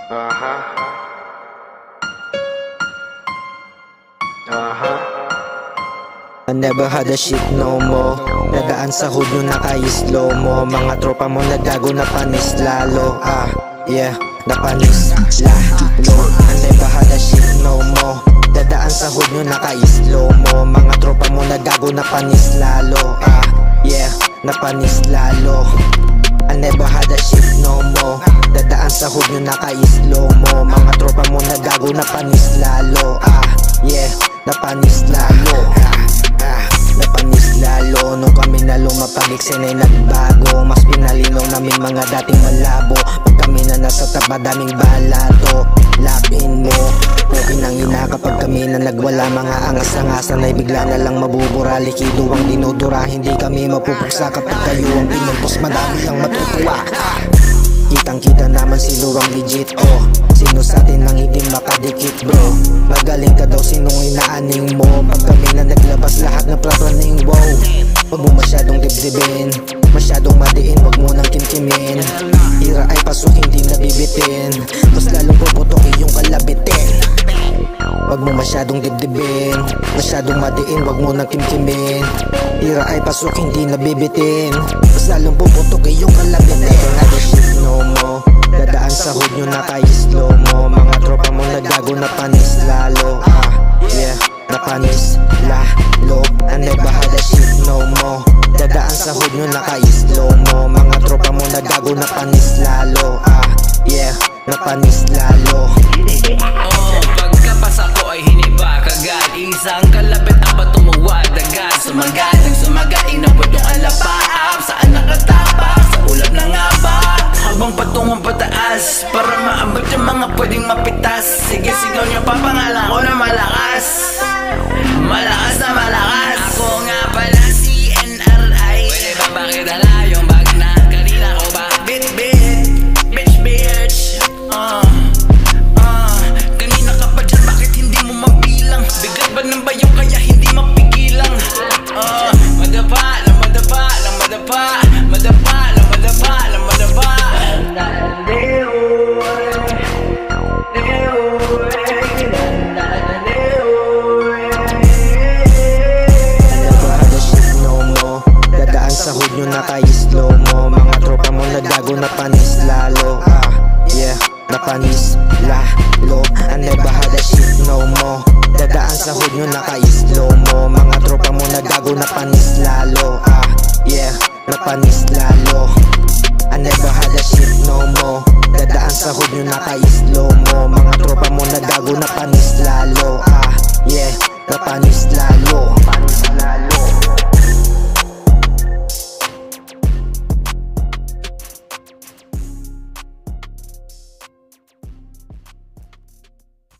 I never had a shit no more. Dadaan sa hood nyo naka-slow mo. Mga tropa mo nagago na panis lalo. Yeah, napanis lalo. I never had a shit no more. Dadaan sa hood nyo naka-slow mo. Mga tropa mo nagago na panis lalo. Yeah, napanis lalo. I never had a shit no more. Dadaan sa hood nyo naka-slow mo. Mga tropa mo nagago na panis lalo. Yeah, napanis lalo. Napanis lalo. Nung kami na lumapag, eksena'y nagbago. Mas pinalinaw namin mga dating malabo. Pag kami na nasa taba, daming balato. Lapin mo, pukin ang ina kapag kami na nagwala. Mga angas-angasan ay bigla na lang mabubura. Likido ang dinudura, hindi kami mapupuksa. Kapag kayo ang pinumpos, madami ang matutuwa. Kitang-kita naman sino ang legit, sino sa atin ang hindi makadikit, bro. Magaling ka daw, sinong inaaning mo. Pag kami na naglabas, lahat na prapraning, wow. Huwag mo masyadong dibdibin, masyadong madiin, huwag mo nang kimkimin. Hira ay pasok, hindi nabibitin, mas lalong puputok iyong kalabitin. Huwag mo masyadong dibdibin, masyadong madiin, huwag mo nang kimkimin. Hira ay pasok, hindi nabibitin, mas lalong puputok iyong kalabitin. No mo, dadaan sa hood nyo naka-slow mo. Mga tropa mo nagago na panis lalo. Yeah, napanis lalo. I never had a shit no mo. Dadaan sa hood nyo naka-slow mo. Mga tropa mo nagago na panis lalo. Yeah, napanis lalo. Pagkapas ako ay hinibak agad. Isang kalapit ang patumuwad agad. Sumagat, nagsumagat, inabot yung alapaap. Saan nakatapak? Sa ulap ng abak. Habang patungong pataas, para maabot yung mga pwedeng mapitas. Sige, sigaw nyo pa, pangalan ko na malakas. Malakas na malakas. Ako nga pala si NRI. Pwede ba pakidala yung bag na kanina ko ba? Bitch, bitch. Kanina ka pa dyan, bakit hindi mo mabilang? Bigat ba ng bayo kaya hindi mapigilang? Madapa. Sa hood nyo naka-slow mo. Mga tropa mo nagago na panis lalo. Yeah, napanis lalo. I never had a shit no more. Dadaan sa hood nyo naka-slow mo. Mga tropa mo nagago na panis lalo. Yeah, napanis lalo. I never had a shit no more. Dadaan sa hood nyo naka-slow